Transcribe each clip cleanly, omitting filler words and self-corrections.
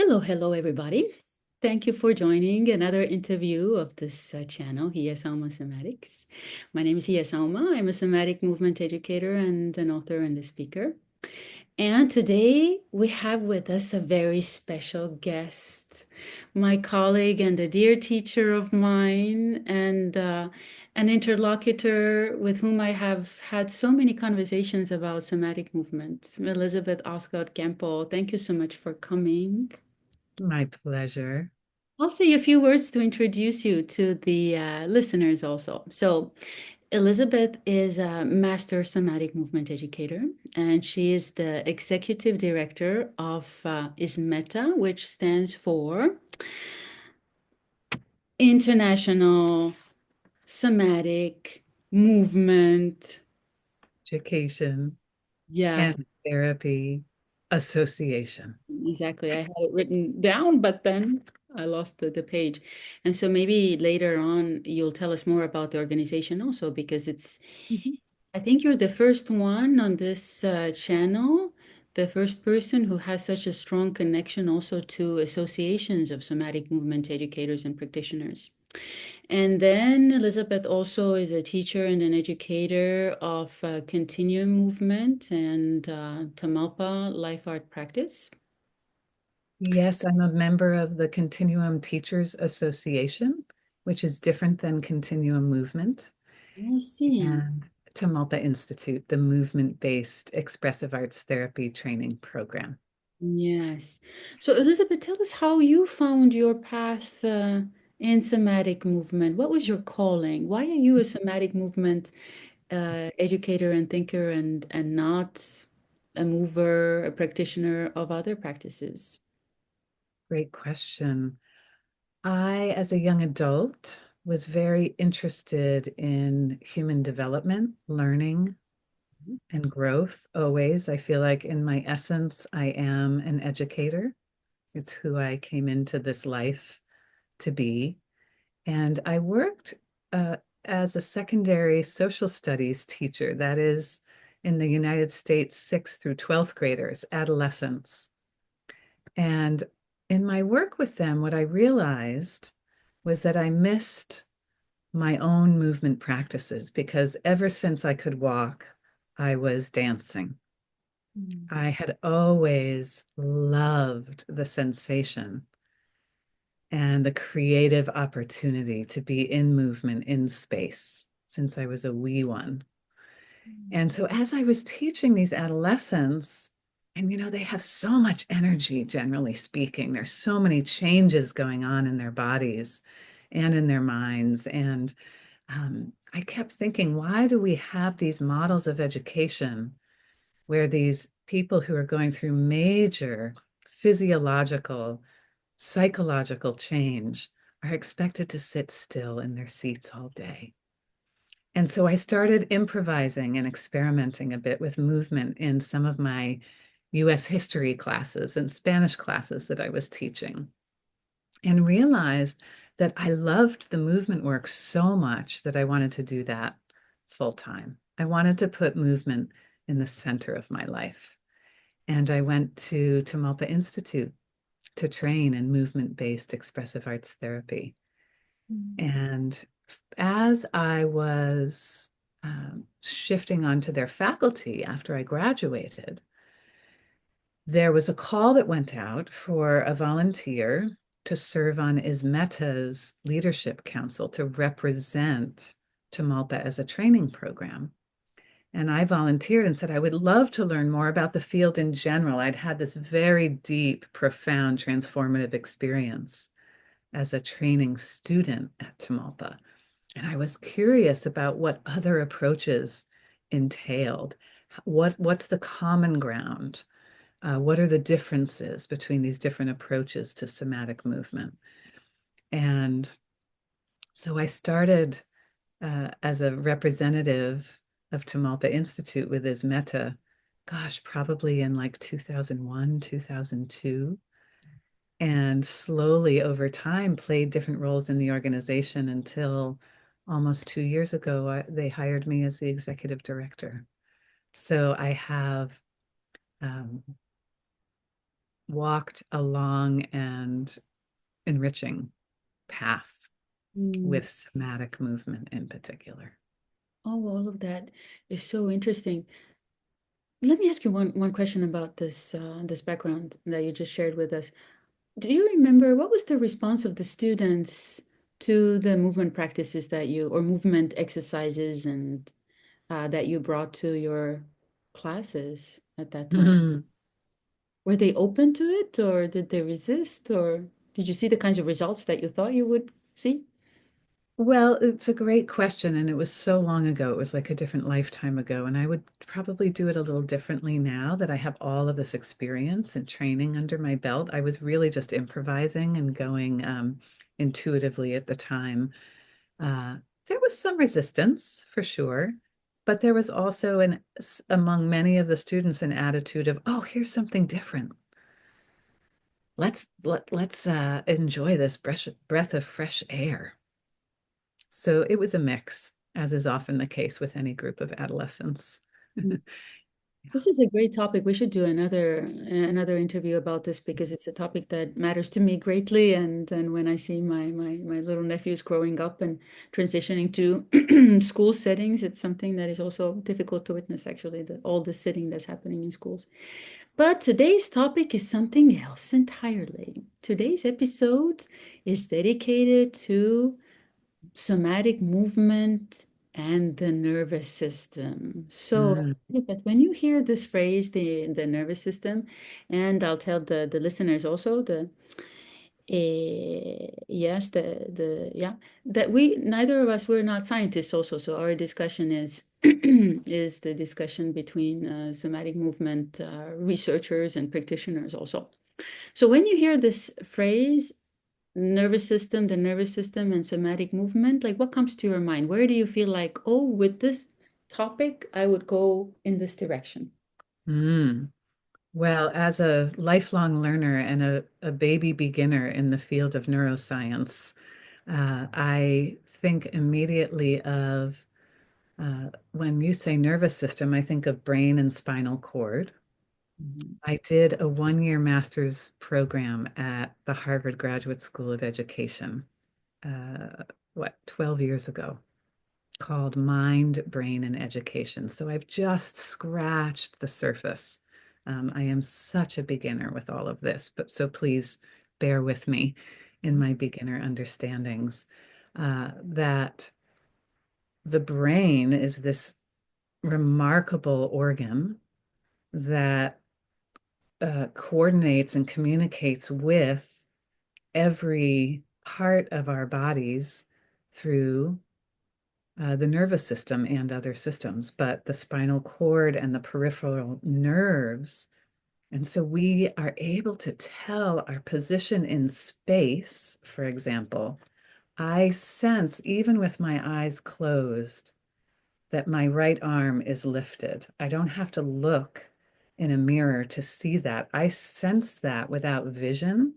Hello, everybody. Thank you for joining another interview of this channel, Hiyasalma Somatics. My name is Hiyasalma. I'm a somatic movement educator and an author and a speaker. And today we have with us a very special guest, my colleague and a dear teacher of mine, and an interlocutor with whom I have had so many conversations about somatic movement, Elisabeth Osgood-Campbell. Thank you so much for coming. My pleasure. I'll say a few words to introduce you to the listeners also. So, Elisabeth is a master somatic movement educator, and she is the executive director of ISMETA, which stands for International Somatic Movement. Education Yes, and Therapy Association. exactly. I had it written down, but then I lost the page. And so maybe later on you'll tell us more about the organization also, because Mhm. I think you're the first one on this channel, the first person who has such a strong connection also to associations of somatic movement educators and practitioners. And then Elizabeth also is a teacher and an educator of continuum movement and Tamalpa life art practice. Yes, I'm a member of the Continuum Teachers Association, which is different than Continuum Movement, I see. and Tamalpa Institute, the movement-based expressive arts therapy training program. Yes. So, Elizabeth, tell us how you found your path in somatic movement. What was your calling? Why are you a somatic movement educator and thinker and not a mover, a practitioner of other practices? Great question. I, as a young adult, was very interested in human development, learning, and growth always. I feel like in my essence, I am an educator. It's who I came into this life to be. And I worked uh, as a secondary social studies teacher, that is, in the United States, 6th through 12th graders, adolescents. And in my work with them, what I realized was that I missed my own movement practices because ever since I could walk, I was dancing. Mm. I had always loved the sensation and the creative opportunity to be in movement in space since I was a wee one. And so as I was teaching these adolescents, and they have so much energy, generally speaking, there's so many changes going on in their bodies and in their minds. And I kept thinking, why do we have these models of education where these people who are going through major physiological, psychological change are expected to sit still in their seats all day? And so I started improvising and experimenting a bit with movement in some of my US history classes and Spanish classes that I was teaching, and realized that I loved the movement work so much that I wanted to do that full time. I wanted to put movement in the center of my life. And I went to Tamalpa Institute to train in movement-based expressive arts therapy. Mm. And as I was shifting onto their faculty after I graduated, there was a call that went out for a volunteer to serve on ISMETA's leadership council to represent Tamalpa as a training program. And I volunteered and said I would love to learn more about the field in general. I'd had this very deep, profound, transformative experience as a training student at Tamalpa. And I was curious about what other approaches entailed. What's the common ground? What are the differences between these different approaches to somatic movement? And so I started as a representative of Tamalpa Institute with ISMETA, gosh, probably in like 2001, 2002. And slowly over time played different roles in the organization until almost 2 years ago, they hired me as the executive director. So I have um, walked a long and enriching path Mm. with somatic movement in particular. Oh, all of that is so interesting. Let me ask you one question about this background that you just shared with us. Do you remember what was the response of the students to the movement practices that you, or movement exercises and that you brought to your classes at that time? Were they open to it, or did they resist, or did you see the kinds of results that you thought you would see? Well, it's a great question, and it was so long ago. It was like a different lifetime ago, and I would probably do it a little differently now that I have all of this experience and training under my belt. I was really just improvising and going intuitively at the time. Uh, there was some resistance for sure, but there was also among many of the students an attitude of, "Oh, here's something different. Let's enjoy this breath of fresh air." So it was a mix, as is often the case with any group of adolescents. This is a great topic. We should do another interview about this because it's a topic that matters to me greatly. And when I see my little nephews growing up and transitioning to school settings, it's something that is also difficult to witness, actually, all the sitting that's happening in schools. But today's topic is something else entirely. Today's episode is dedicated to somatic movement and the nervous system. So, Mm, but when you hear this phrase, the nervous system, and I'll tell the listeners also yes, the yeah, that we neither of us, we're not scientists also, so our discussion is is the discussion between somatic movement researchers and practitioners also. So when you hear this phrase, nervous system, the nervous system and somatic movement, like what comes to your mind? Where do you feel like, oh, with this topic, I would go in this direction? mm. Well, as a lifelong learner and a baby beginner in the field of neuroscience, I think immediately of when you say nervous system, I think of brain and spinal cord. Mhm. I did a 1 year master's program at the Harvard Graduate School of Education, what, 12 years ago, called Mind, Brain, and Education. So I've just scratched the surface. I am such a beginner with all of this, but so please bear with me in my beginner understandings that the brain is this remarkable organ that coordinates and communicates with every part of our bodies through the nervous system and other systems, but the spinal cord and the peripheral nerves. And so we are able to tell our position in space, for example. I sense, even with my eyes closed, that my right arm is lifted. I don't have to look in a mirror to see that. I sense that without vision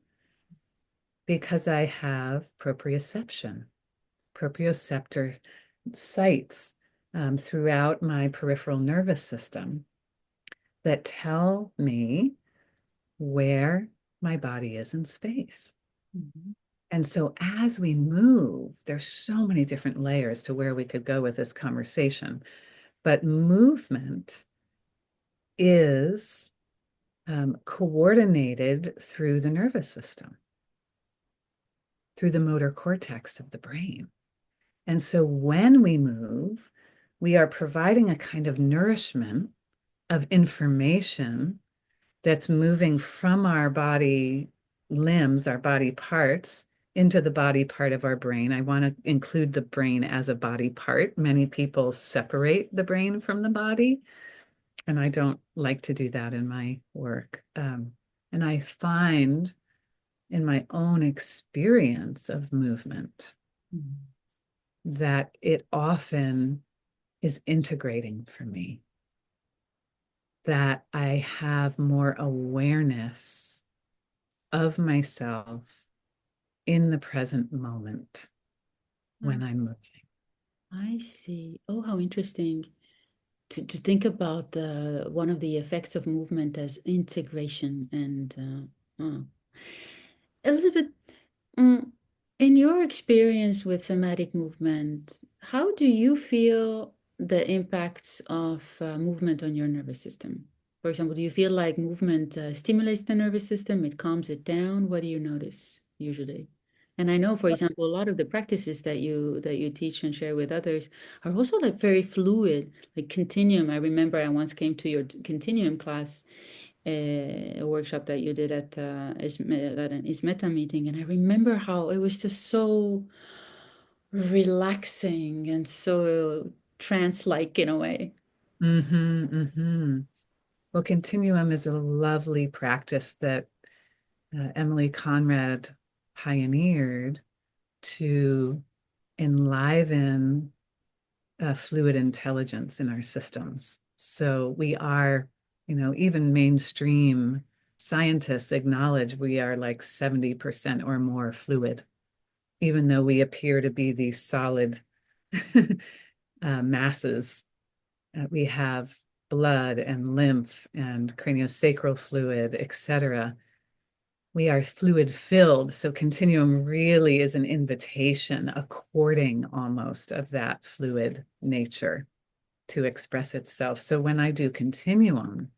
because I have proprioception, proprioceptor sites throughout my peripheral nervous system that tell me where my body is in space. Mhm. And so as we move, there's so many different layers to where we could go with this conversation. But movement is coordinated through the nervous system, through the motor cortex of the brain. And so when we move, we are providing a kind of nourishment of information that's moving from our body limbs, our body parts, into the body part of our brain. I want to include the brain as a body part. Many people separate the brain from the body, and I don't like to do that in my work. And I find in my own experience of movement Mhm. that it often is integrating for me, that I have more awareness of myself in the present moment Ah, when I'm moving. I see. Oh, how interesting to think about the one of the effects of movement as integration and Oh. Elizabeth, mm, in your experience with somatic movement, how do you feel the impacts of movement on your nervous system? For example, do you feel like movement stimulates the nervous system, it calms it down? What do you notice usually? And I know, for example, a lot of the practices that you teach and share with others are also like very fluid, like continuum. I remember I once came to your continuum class, a workshop that you did at at an ISMETA meeting, and I remember how it was just so relaxing and so trance-like in a way. Mm-hmm, mm-hmm. Well, continuum is a lovely practice that Emily Conrad pioneered to enliven fluid intelligence in our systems. So we are, even mainstream scientists acknowledge we are like 70% or more fluid, even though we appear to be these solid masses. We have blood and lymph and craniosacral fluid, etc. We are fluid filled. So continuum really is an invitation, a courting almost of that fluid nature to express itself. So when I do continuum,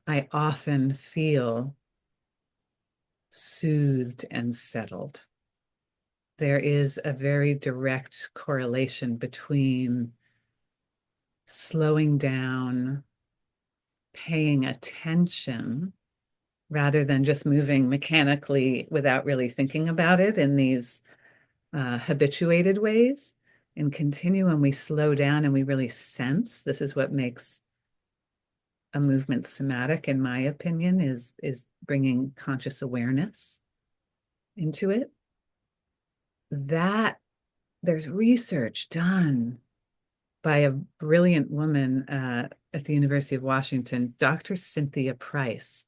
I often feel soothed and settled. There is a very direct correlation between slowing down, paying attention, rather than just moving mechanically without really thinking about it in these habituated ways. In continuum, we slow down and we really sense. This is what makes a movement somatic, in my opinion, is bringing conscious awareness into it. That there's research done by a brilliant woman at the University of Washington, Dr. Cynthia Price.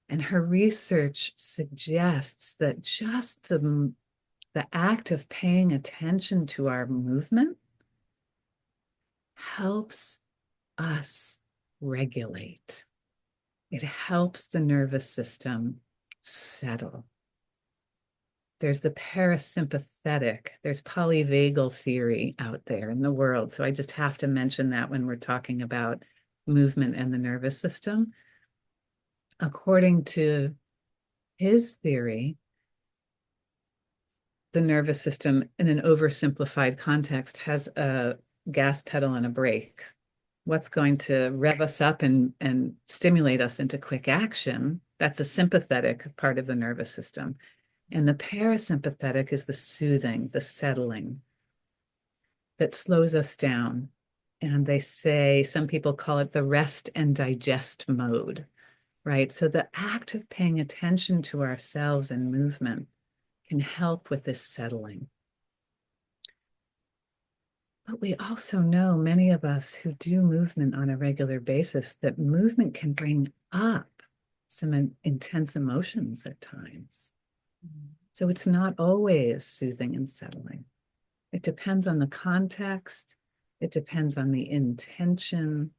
And her research suggests that just the act of paying attention to our movement helps us regulate. It helps the nervous system settle. There's the parasympathetic, there's polyvagal theory out there in the world. So I just have to mention that when we're talking about movement and the nervous system. According to his theory, the nervous system, in an oversimplified context, has a gas pedal and a brake. What's going to rev us up and stimulate us into quick action? That's the sympathetic part of the nervous system. And the parasympathetic is the soothing, the settling that slows us down. And they say, some people call it the rest and digest mode, right? So the act of paying attention to ourselves and movement can help with this settling. But we also know, many of us who do movement on a regular basis, that movement can bring up some intense emotions at times. So it's not always soothing and settling. It depends on the context. It depends on the intention.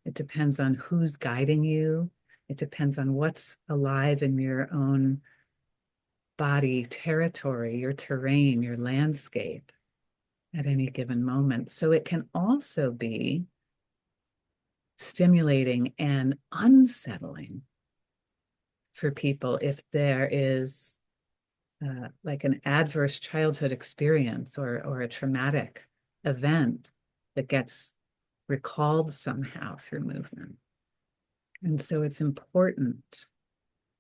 It depends on who's guiding you. It depends on what's alive in your own body territory, your terrain, your landscape at any given moment. So it can also be stimulating and unsettling for people if there is like an adverse childhood experience or a traumatic event that gets recalled somehow through movement. And so it's important,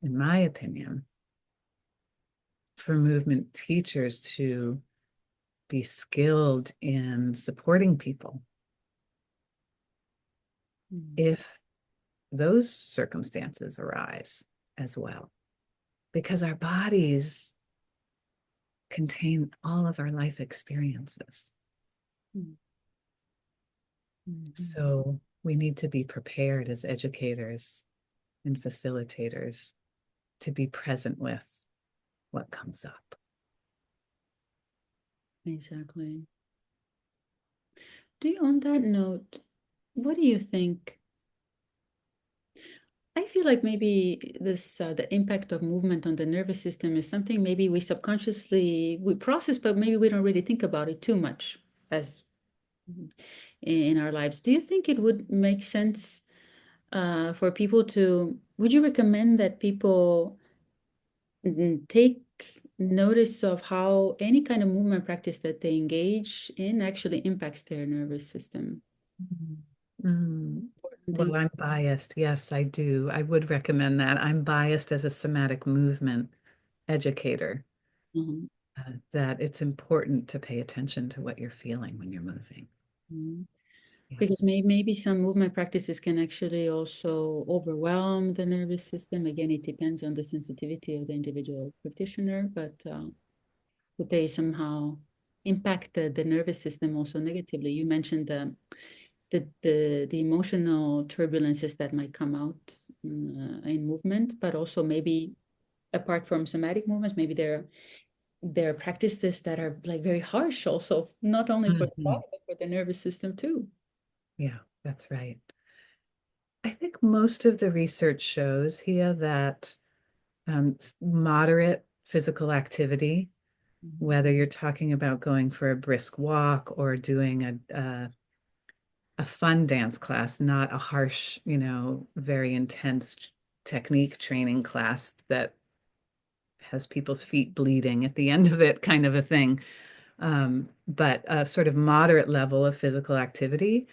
in my opinion, for movement teachers to be skilled in supporting people if those circumstances arise as well, because our bodies contain all of our life experiences. So we need to be prepared as educators and facilitators to be present with what comes up. Exactly. On that note, what do you think? I feel like maybe this the impact of movement on the nervous system is something maybe we subconsciously we process, but maybe we don't really think about it too much as in our lives. Do you think it would make sense for people to? Would you recommend that people take notice of how any kind of movement practice that they engage in actually impacts their nervous system? Mm. Mm. Important thing. Well, I'm biased. Yes, I do. I would recommend that. I'm biased as a somatic movement educator, Mhm, that it's important to pay attention to what you're feeling when you're moving. mhm. Yeah. Because maybe some movement practices can actually also overwhelm the nervous system. Again, it depends on the sensitivity of the individual practitioner, but would they somehow impact the nervous system also negatively? You mentioned the emotional turbulences that might come out in movement, but also maybe apart from somatic movements, maybe there are practices that are like very harsh also, not only for the Mhm. body, but for the nervous system too. Yeah, that's right. I think most of the research shows here that moderate physical activity, Mhm. whether you're talking about going for a brisk walk or doing a fun dance class, not a harsh, very intense technique training class that has people's feet bleeding at the end of it, kind of a thing. But a sort of moderate level of physical activity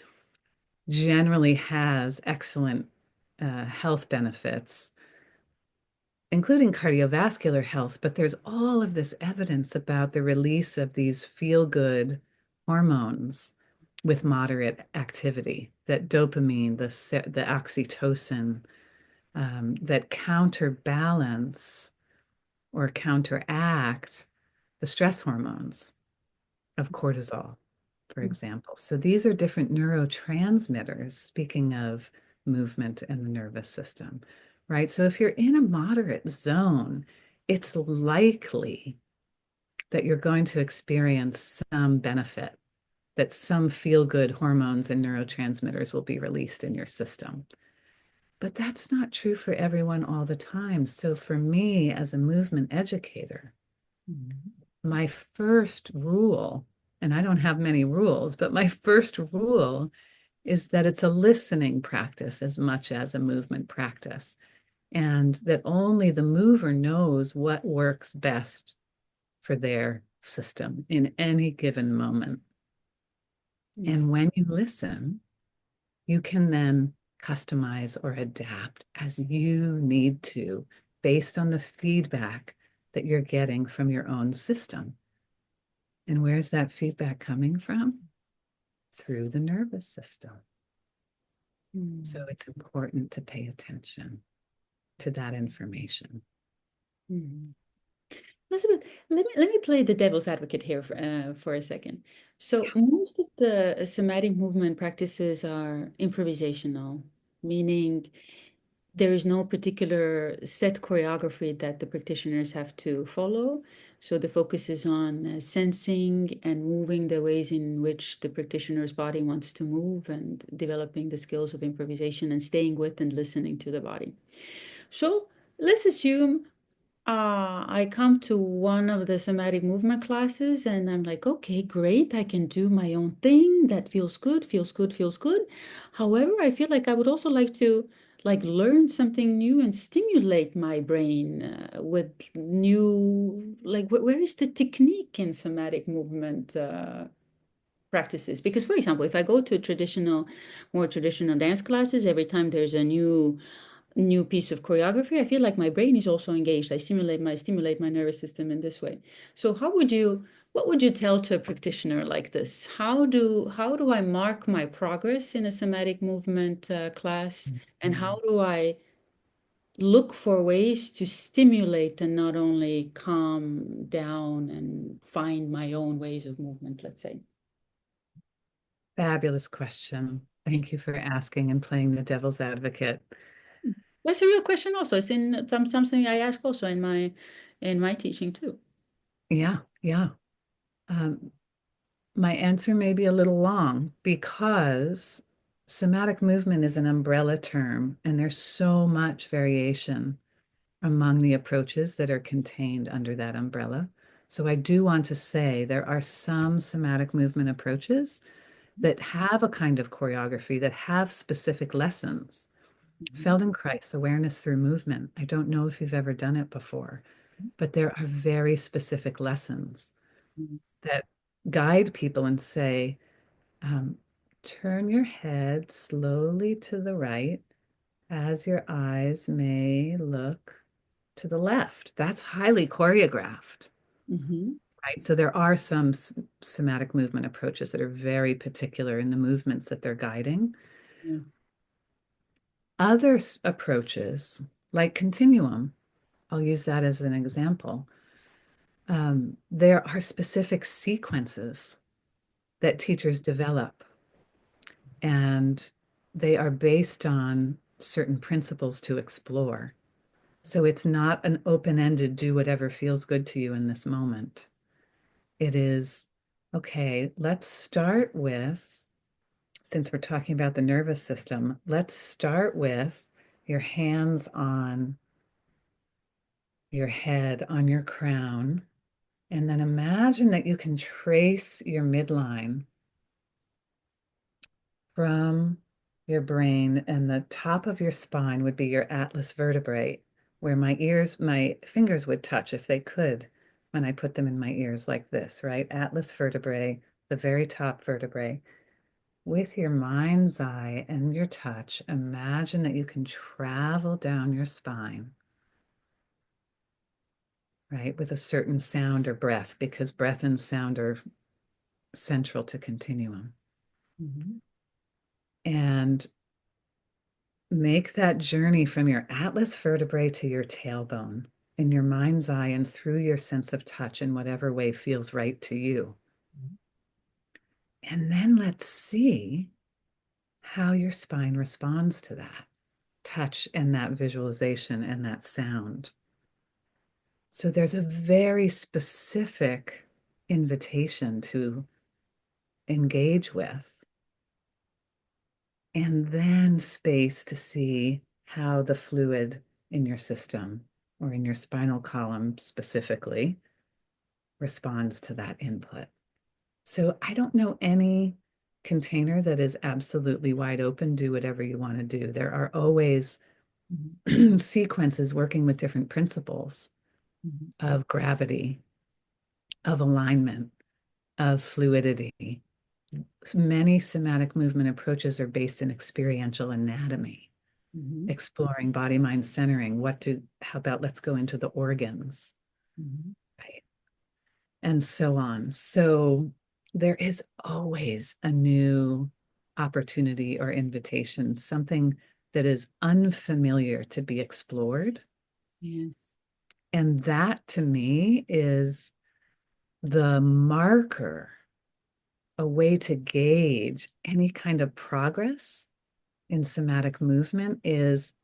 generally has excellent health benefits, including cardiovascular health. But there's all of this evidence about the release of these feel-good hormones with moderate activity, that dopamine, the oxytocin, that counterbalance or counteract the stress hormones of cortisol, for example. So these are different neurotransmitters, speaking of movement and the nervous system, right? So if you're in a moderate zone, it's likely that you're going to experience some benefit, that some feel good hormones and neurotransmitters will be released in your system. But that's not true for everyone all the time. So for me, as a movement educator, my first rule, and I don't have many rules, but my first rule is that it's a listening practice as much as a movement practice, and that only the mover knows what works best for their system in any given moment. Yeah. And when you listen, you can then customize or adapt as you need to based on the feedback that you're getting from your own system. And where's that feedback coming from? Through the nervous system. So Mm. it's important to pay attention to that information. Mhm. Elizabeth, let me play the devil's advocate here for a second. So most of the somatic movement practices are improvisational, meaning there is no particular set choreography that the practitioners have to follow. So the focus is on sensing and moving the ways in which the practitioner's body wants to move and developing the skills of improvisation and staying with and listening to the body. So let's assume I come to one of the somatic movement classes and I'm like, okay, great. I can do my own thing. That feels good, feels good, feels good. However, I feel like I would also like to learn something new and stimulate my brain with new, where is the technique in somatic movement practices? Because, for example, if I go to more traditional dance classes, every time there's a new piece of choreography, I feel like my brain is also engaged. I stimulate my nervous system in this way. So what would you tell to a practitioner like this? How do I mark my progress in a somatic movement class? And how do I look for ways to stimulate and not only calm down and find my own ways of movement, let's say? Fabulous question. Thank you for asking and playing the devil's advocate. That's a real question also. It's in something I ask also in my teaching too. Yeah, yeah. Um, my answer may be a little long because somatic movement is an umbrella term, and there's so much variation among the approaches that are contained under that umbrella. So I do want to say there are some somatic movement approaches that have a kind of choreography, that have specific lessons. Mhm. Feldenkrais, awareness through movement. I don't know if you've ever done it before, but there are very specific lessons Yes. that guide people and say, um, turn your head slowly to the right as your eyes may look to the left. That's highly choreographed, Mhm. right? So there are some somatic movement approaches that are very particular in the movements that they're guiding. Yeah. Other approaches, like continuum, I'll use that as an example. There are specific sequences that teachers develop, and they are based on certain principles to explore. So it's not an open-ended, do whatever feels good to you in this moment. It is, okay, let's start with, since we're talking about the nervous system, let's start with your hands on your head, on your crown, and then imagine that you can trace your midline from your brain, and the top of your spine would be your atlas vertebrae, where my fingers would touch if they could when I put them in my ears like this, right? Atlas vertebrae, the very top vertebrae. With your mind's eye and your touch, imagine that you can travel down your spine, right? With a certain sound or breath, because breath and sound are central to continuum. Mhm. And make that journey from your atlas vertebrae to your tailbone in your mind's eye and through your sense of touch in whatever way feels right to you. And then let's see how your spine responds to that touch and that visualization and that sound. So there's a very specific invitation to engage with, and then space to see how the fluid in your system or in your spinal column specifically responds to that input. So I don't know any container that is absolutely wide open, do whatever you want to do. There are always Mhm. sequences working with different principles Mhm. of gravity, of alignment, of fluidity. Many somatic movement approaches are based in experiential anatomy, Mhm. exploring body mind centering. How about let's go into the organs, Mhm. right? And so on. So there is always a new opportunity or invitation, something that is unfamiliar to be explored. Yes. And that to me is the marker, a way to gauge any kind of progress in somatic movement is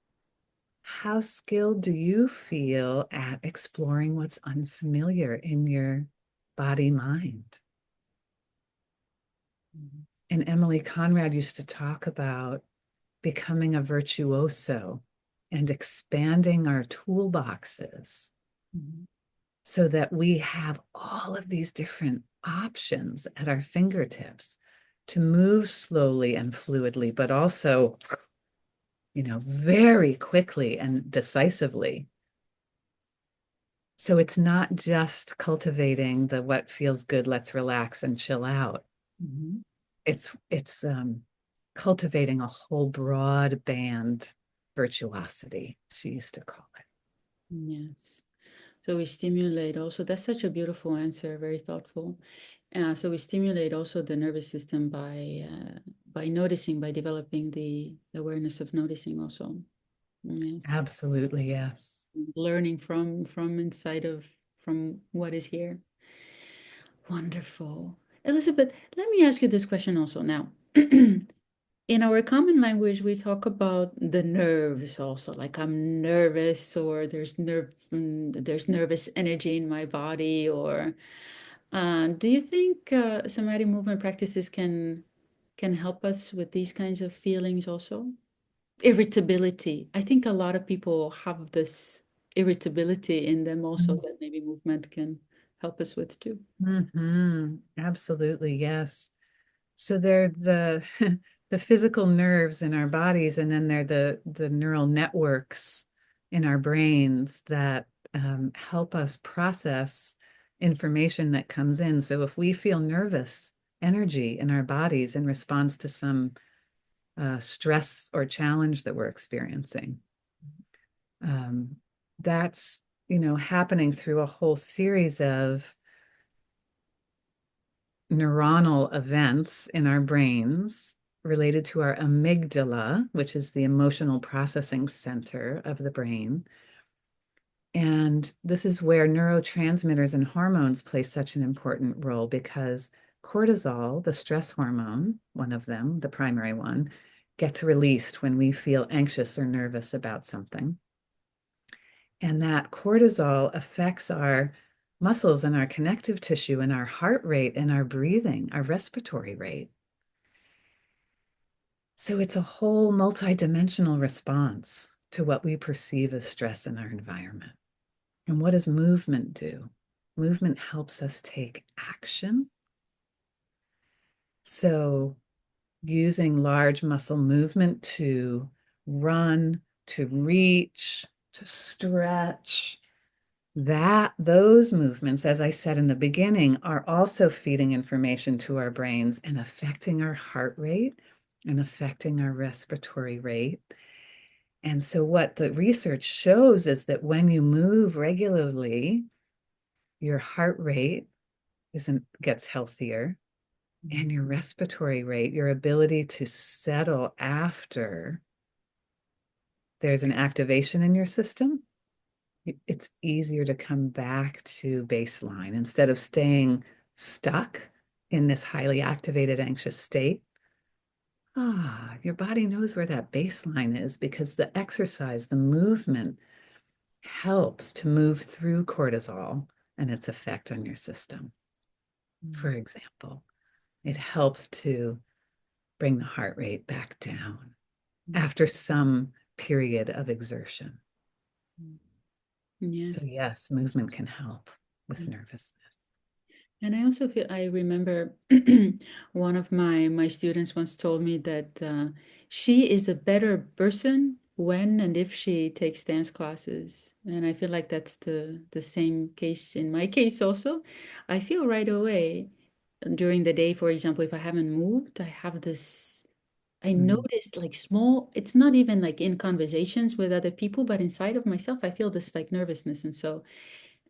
how skilled do you feel at exploring what's unfamiliar in your body mind? Mhm. And Emily Conrad used to talk about becoming a virtuoso and expanding our toolboxes Mhm. so that we have all of these different options at our fingertips to move slowly and fluidly, but also, very quickly and decisively. So it's not just cultivating the what feels good, let's relax and chill out. Mhm. It's cultivating a whole broad band virtuosity, she used to call it. Yes. So we stimulate also, that's such a beautiful answer, very thoughtful. So we stimulate also the nervous system by noticing, by developing the awareness of noticing also. Yes. Absolutely, yes. Learning from inside of from what is here. Wonderful. Elizabeth, let me ask you this question also now. In our common language, we talk about the nerves also, like I'm nervous, or there's nervous energy in my body, or do you think somatic movement practices can help us with these kinds of feelings also. Irritability. I think a lot of people have this irritability in them also that maybe movement can help us with too. Absolutely, yes. So they're the the physical nerves in our bodies, and then they're the neural networks in our brains that help us process information that comes in. So if we feel nervous energy in our bodies in response to some stress or challenge that we're experiencing, um, that's happening through a whole series of neuronal events in our brains related to our amygdala, which is the emotional processing center of the brain. And this is where neurotransmitters and hormones play such an important role because cortisol, the stress hormone, one of them, the primary one, gets released when we feel anxious or nervous about something. And that cortisol affects our muscles and our connective tissue and our heart rate and our breathing, our respiratory rate. So it's a whole multidimensional response to what we perceive as stress in our environment. And what does movement do? Movement helps us take action. So using large muscle movement to run, to reach, to stretch, those movements, as I said in the beginning, are also feeding information to our brains and affecting our heart rate and affecting our respiratory rate. And so what the research shows is that when you move regularly, your heart rate gets healthier, and your respiratory rate, your ability to settle after there's an activation in your system, it's easier to come back to baseline instead of staying stuck in this highly activated, anxious state. Your body knows where that baseline is because the exercise, the movement helps to move through cortisol and its effect on your system. For example, it helps to bring the heart rate back down after some period of exertion. Yeah. So yes, movement can help with nervousness. And I also feel I remember one of my students once told me that she is a better person when and if she takes dance classes. And I feel like that's the same case in my case also. I feel right away during the day, for example, if I haven't moved, I have this I Mm. noticed like small, it's not even like in conversations with other people, but inside of myself, I feel this like nervousness. And so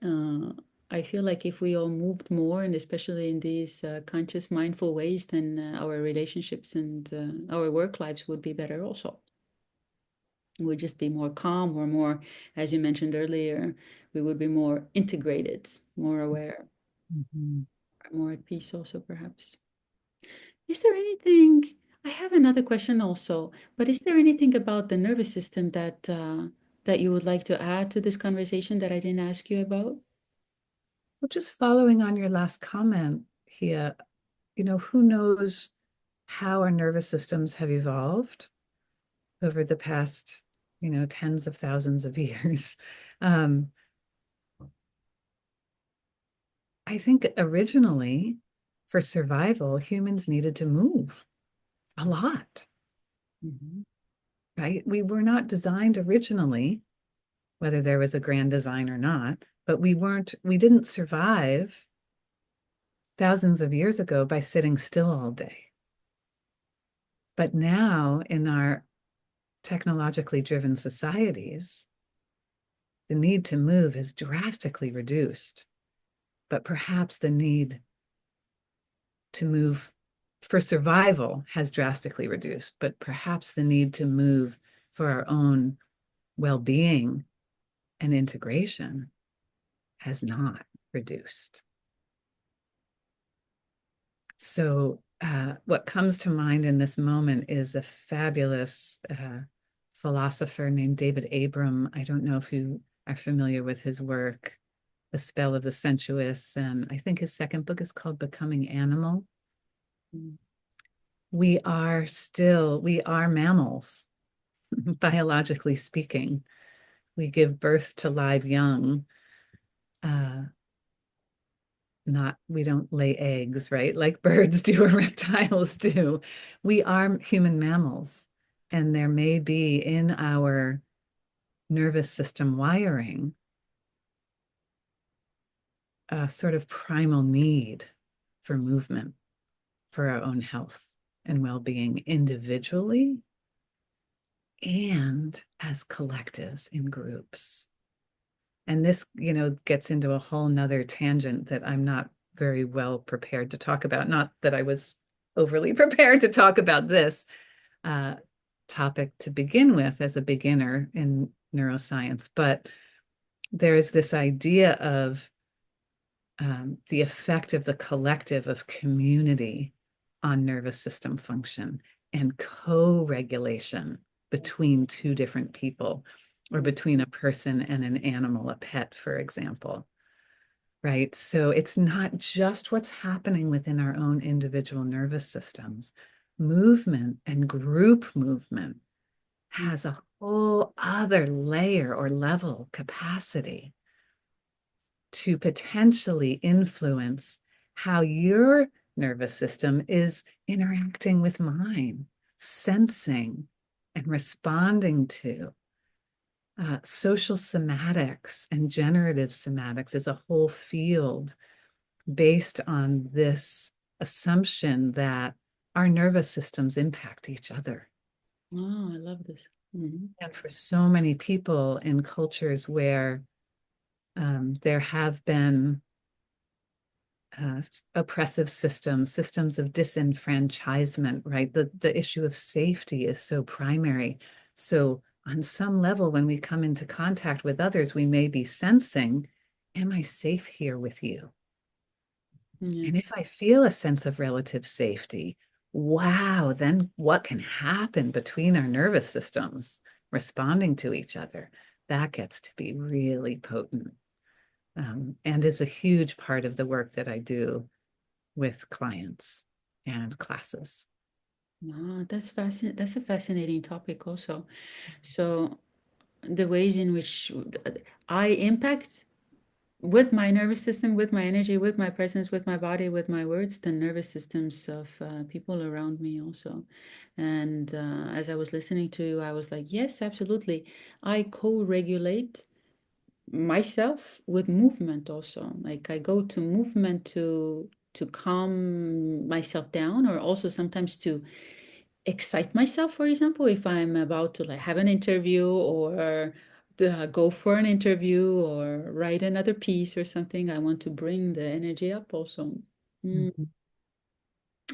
uh, I feel like if we all moved more, and especially in these conscious, mindful ways, then our relationships and our work lives would be better also. We'd just be more calm or more, as you mentioned earlier, we would be more integrated, more aware, Mhm. more at peace also, perhaps. Is there anything, I have another question also, but is there anything about the nervous system that you would like to add to this conversation that I didn't ask you about? Well, just following on your last comment here, who knows how our nervous systems have evolved over the past, tens of thousands of years. Um, I think originally, for survival, humans needed to move a lot, Mhm. right? We were not designed originally, whether there was a grand design or not, but we didn't survive thousands of years ago by sitting still all day. But now, in our technologically driven societies, the need to move has drastically reduced, but perhaps the need to move for survival has drastically reduced, but perhaps the need to move for our own well-being and integration has not reduced. So what comes to mind in this moment is a fabulous philosopher named David Abram. I don't know if you are familiar with his work, The Spell of the Sensuous, and I think his second book is called Becoming Animal. we are mammals, biologically speaking. We give birth to live young. Uh, we don't lay eggs, right? Like birds do or reptiles do. We are human mammals. And there may be in our nervous system wiring a sort of primal need for movement for our own health and well-being individually and as collectives in groups. And this, gets into a whole nother tangent that I'm not very well prepared to talk about. Not that I was overly prepared to talk about this uh, topic to begin with as a beginner in neuroscience, but there's this idea of the effect of the collective of community on nervous system function and co-regulation between two different people or between a person and an animal, a pet, for example. Right. So it's not just what's happening within our own individual nervous systems. Movement and group movement has a whole other layer or level capacity to potentially influence how your nervous system is interacting with mine, sensing and responding to. Social somatics and generative somatics is a whole field based on this assumption that our nervous systems impact each other. Oh, I love this. Mm-hmm. And for so many people in cultures where there have been oppressive systems of disenfranchisement, right? The issue of safety is so primary. So on some level, when we come into contact with others, we may be sensing, am I safe here with you? Yeah. And if I feel a sense of relative safety, wow, then what can happen between our nervous systems responding to each other? That gets to be really potent, and is a huge part of the work that I do with clients and classes. Oh, that's a fascinating topic also. So the ways in which I impact with my nervous system, with my energy, with my presence, with my body, with my words, the nervous systems of people around me also. And as I was listening to you, I was like, yes, absolutely. I co-regulate myself with movement also. Like I go to movement to calm myself down, or also sometimes to excite myself, for example, if I'm about to like have an interview or go for an interview or write another piece or something, I want to bring the energy up also. Mm, Mhm.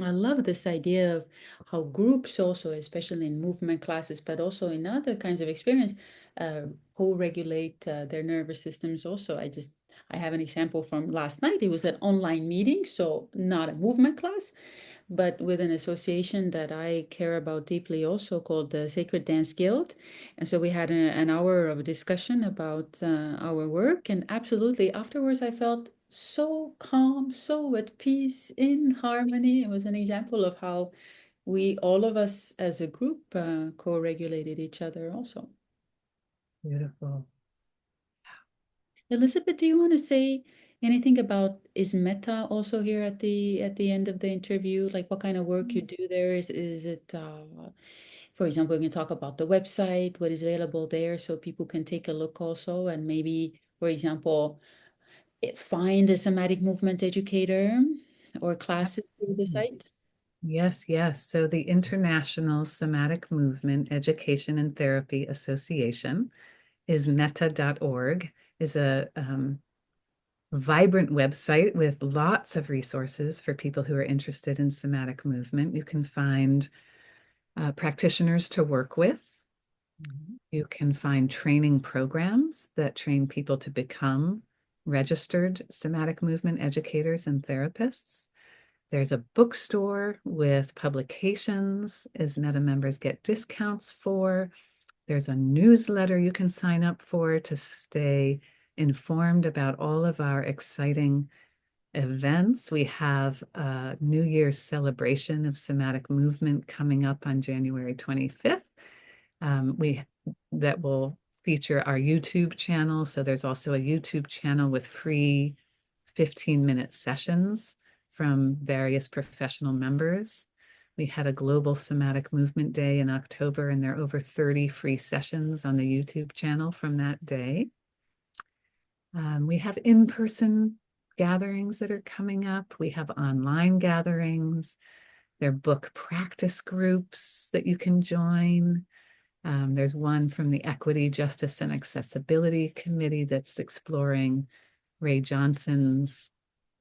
I love this idea of how groups also, especially in movement classes, but also in other kinds of experience, uh, co-regulate their nervous systems also. I have an example from last night. It was an online meeting, so not a movement class, but with an association that I care about deeply also called the Sacred Dance Guild. And so we had an hour of discussion about our work. And absolutely, afterwards, I felt so calm, so at peace, in harmony. It was an example of how we, all of us as a group, co regulated each other also. Beautiful. Elizabeth, do you want to say anything about ISMETA also here at the end of the interview? Like what kind of work you do there? Is it for example, we can talk about the website, what is available there so people can take a look also and maybe, for example, find a somatic movement educator or classes through the Absolutely. site? Yes, yes. So the International Somatic Movement Education and Therapy Association is meta.org, is a vibrant website with lots of resources for people who are interested in somatic movement. You can find practitioners to work with. Mhm. You can find training programs that train people to become registered somatic movement educators and therapists. There's a bookstore with publications ISMETA members get discounts for. There's a newsletter you can sign up for to stay informed about all of our exciting events. We have a New Year's celebration of somatic movement coming up on January 25th. That will feature our YouTube channel. So there's also a YouTube channel with free 15-minute sessions from various professional members. We had a global somatic movement day in October, and there are over 30 free sessions on the YouTube channel from that day. We have in-person gatherings that are coming up. We have online gatherings. There are book practice groups that you can join. There's one from the Equity, Justice, and Accessibility Committee that's exploring Ray Johnson's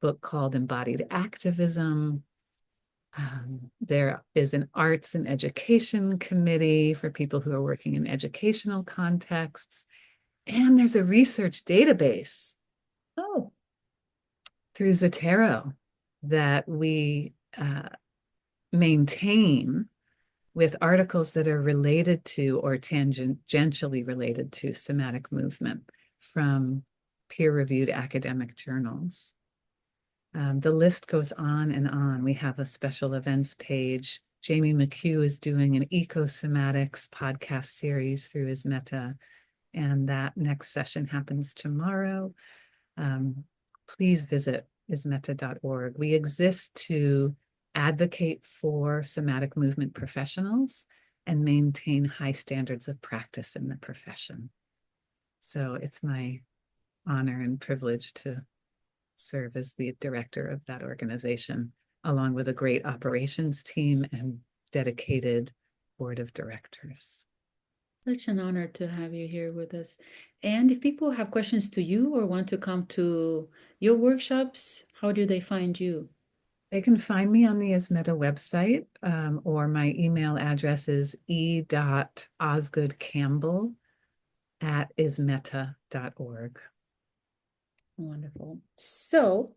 book called Embodied Activism. There is an Arts and Education Committee for people who are working in educational contexts. And there's a research database through Zotero that we maintain with articles that are related to or tangentially related to somatic movement from peer-reviewed academic journals. The list goes on and on. We have a special events page. Jamie McHugh is doing an Ecosomatics podcast series through ISMETA, and that next session happens tomorrow. Please visit ismeta.org. We exist to advocate for somatic movement professionals and maintain high standards of practice in the profession. So it's my honor and privilege to serve as the director of that organization, along with a great operations team and dedicated board of directors. Such an honor to have you here with us. And if people have questions to you or want to come to your workshops, how do they find you? They can find me on the ISMETA website, or my email address is e.osgood-campbell@ismeta.org. Wonderful. So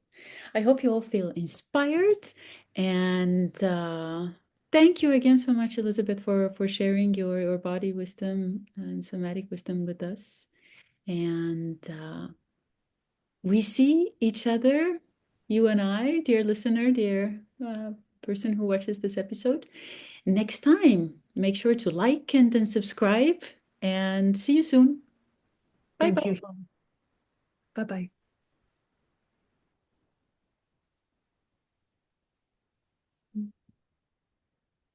I hope you all feel inspired. And thank you again so much, Elisabeth, for sharing your body wisdom and somatic wisdom with us. And we see each other, you and I, dear listener, dear person who watches this episode, next time. Make sure to like and then subscribe, and see you soon. Bye Thank bye. you. Bye-bye.